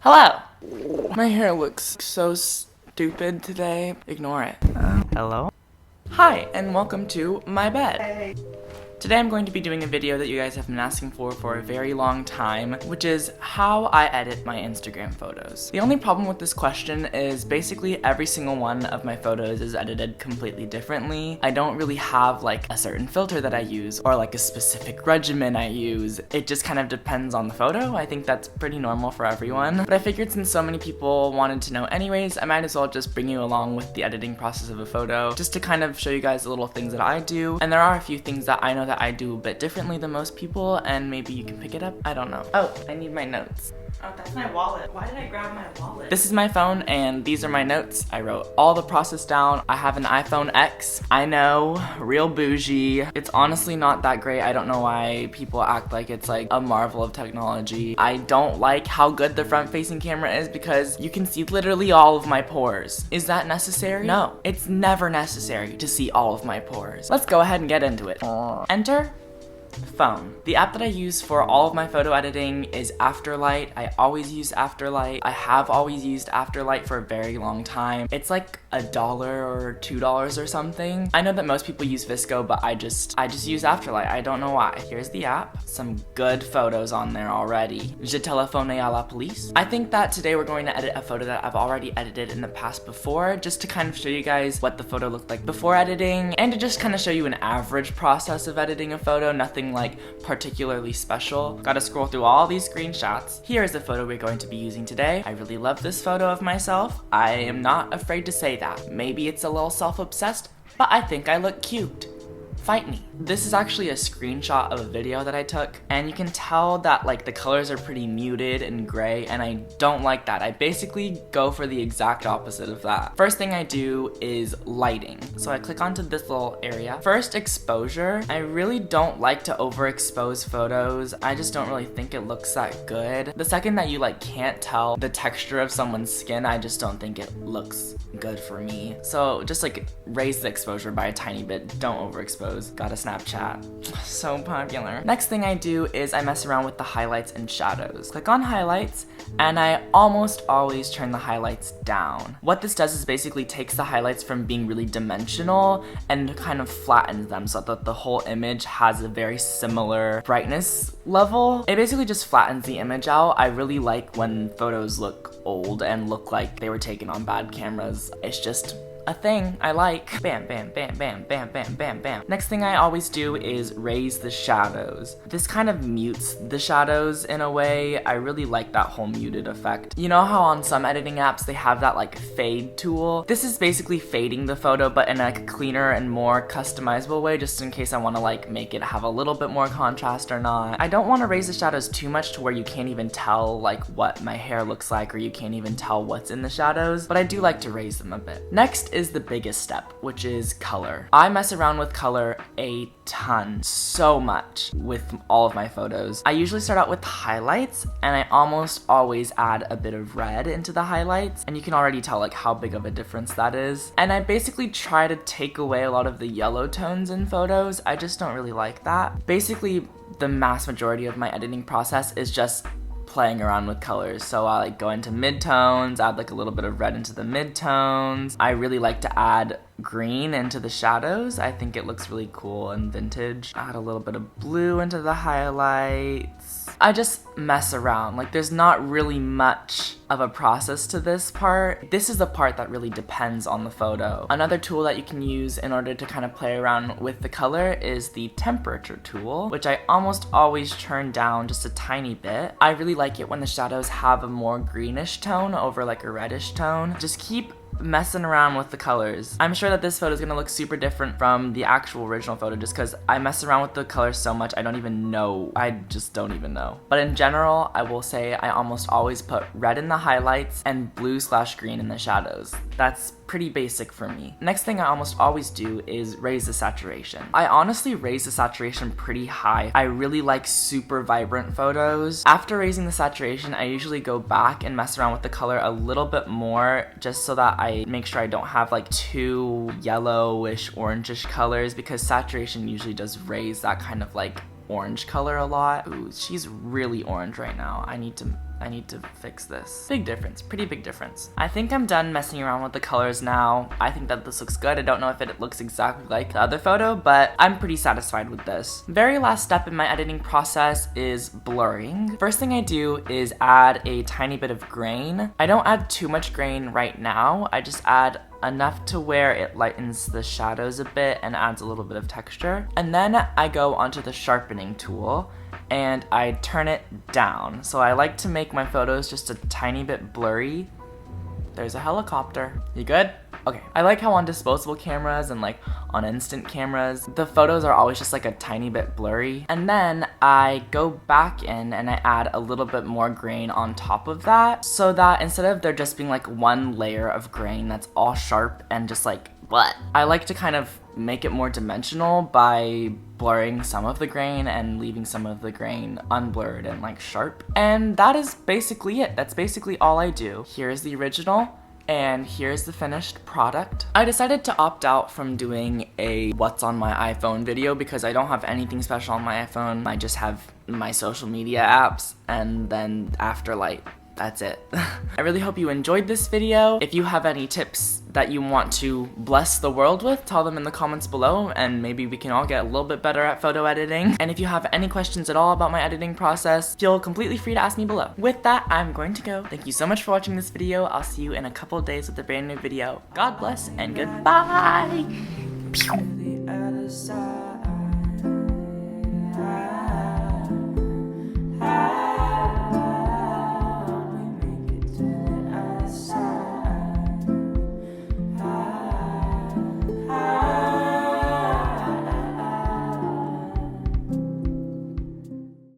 Hello! My hair looks so stupid today. Ignore it. Hello? Hi, and welcome to my bed. Today I'm going to be doing a video that you guys have been asking for a very long time, which is how I edit my Instagram photos. The only problem with this question is basically every single one of my photos is edited completely differently. I don't really have like a certain filter that I use or like a specific regimen I use. It just kind of depends on the photo. I think that's pretty normal for everyone. But I figured since so many people wanted to know anyways, I might as well just bring you along with the editing process of a photo just to kind of show you guys the little things that I do. And there are a few things that I know that I do a bit differently than most people, and maybe you can pick it up. I don't know. Oh, I need my notes. Oh, that's my wallet. Why did I grab my wallet? This is my phone, and these are my notes. I wrote all the process down. I have an iPhone X. I know, real bougie. It's honestly not that great. I don't know why people act like it's like a marvel of technology. I don't like how good the front-facing camera is because you can see literally all of my pores. Is that necessary? No, it's never necessary to see all of my pores. Let's go ahead and get into it. Enter phone. The app that I use for all of my photo editing is Afterlight. I always use Afterlight. I have always used Afterlight for a very long time. It's like $1 or $2 or something. I know that most people use Visco, but I just use Afterlight. I don't know why. Here's the app. Some good photos on there already. Je téléphone à la police. I think that today we're going to edit a photo that I've already edited in the past before, just to kind of show you guys what the photo looked like before editing, and to just kind of show you an average process of editing a photo, nothing like particularly special. Gotta scroll through all these screenshots. Here is the photo we're going to be using today. I really love this photo of myself. I am not afraid to say that. Maybe it's a little self-obsessed, but I think I look cute. Fight me. This is actually a screenshot of a video that I took, and you can tell that like the colors are pretty muted and gray, and I don't like that. I basically go for the exact opposite of that. First thing I do is lighting. So I click onto this little area. First, exposure. I really don't like to overexpose photos. I just don't really think it looks that good. The second that you like can't tell the texture of someone's skin, I just don't think it looks good for me. So just like raise the exposure by a tiny bit. Don't overexpose. Got a Snapchat. So popular. Next thing I do is I mess around with the highlights and shadows. Click on highlights, and I almost always turn the highlights down. What this does is basically takes the highlights from being really dimensional and kind of flattens them so that the whole image has a very similar brightness level. It basically just flattens the image out. I really like when photos look old and look like they were taken on bad cameras. It's just a thing I like. Bam, bam, bam, bam, bam, bam, bam, bam. Next thing I always do is raise the shadows. This kind of mutes the shadows in a way. I really like that whole muted effect. You know how on some editing apps they have that like fade tool? This is basically fading the photo, but in like a cleaner and more customizable way, just in case I want to like make it have a little bit more contrast or not. I don't want to raise the shadows too much to where you can't even tell like what my hair looks like, or you can't even tell what's in the shadows, but I do like to raise them a bit. Next is the biggest step, which is color. I mess around with color a ton, so much with all of my photos. I usually start out with highlights, and I almost always add a bit of red into the highlights, and you can already tell like how big of a difference that is. And I basically try to take away a lot of the yellow tones in photos. I just don't really like that. Basically, the mass majority of my editing process is just playing around with colors. So I like go into midtones, add like a little bit of red into the midtones. I really like to add green into the shadows. I think it looks really cool and vintage. Add a little bit of blue into the highlights. I just mess around. Like there's not really much of a process to this part. This is the part that really depends on the photo. Another tool that you can use in order to kind of play around with the color is the temperature tool, which I almost always turn down just a tiny bit. I really like it when the shadows have a more greenish tone over like a reddish tone. Just keep messing around with the colors. I'm sure that this photo is gonna look super different from the actual original photo just because I mess around with the colors so much I just don't even know. But in general, I will say I almost always put red in the highlights and blue/green in the shadows. That's pretty basic for me. Next thing I almost always do is raise the saturation. I honestly raise the saturation pretty high. I really like super vibrant photos. After raising the saturation, I usually go back and mess around with the color a little bit more just so that I make sure I don't have like too yellowish, orangish colors, because saturation usually does raise that kind of like orange color a lot. Ooh, she's really orange right now. I need to I need to fix this. Big difference, pretty big difference. I think I'm done messing around with the colors now. I think that this looks good. I don't know if it looks exactly like the other photo, but I'm pretty satisfied with this. Very last step in my editing process is blurring. First thing I do is add a tiny bit of grain. I don't add too much grain right now. I just add enough to where it lightens the shadows a bit and adds a little bit of texture. And then I go onto the sharpening tool and I turn it down. So I like to make my photos just a tiny bit blurry. There's a helicopter. You good? Okay. I like how on disposable cameras and like on instant cameras, the photos are always just like a tiny bit blurry. And then I go back in and I add a little bit more grain on top of that so that instead of there just being like one layer of grain that's all sharp and just like what? I like to kind of make it more dimensional by blurring some of the grain and leaving some of the grain unblurred and like sharp. And that is basically it. That's basically all I do. Here's the original and here's the finished product. I decided to opt out from doing a what's on my iPhone video because I don't have anything special on my iPhone. I just have my social media apps and then Afterlight. That's it. I really hope you enjoyed this video. If you have any tips that you want to bless the world with, tell them in the comments below and maybe we can all get a little bit better at photo editing. And if you have any questions at all about my editing process, feel completely free to ask me below. With that, I'm going to go. Thank you so much for watching this video. I'll see you in a couple days with a brand new video. God bless and goodbye.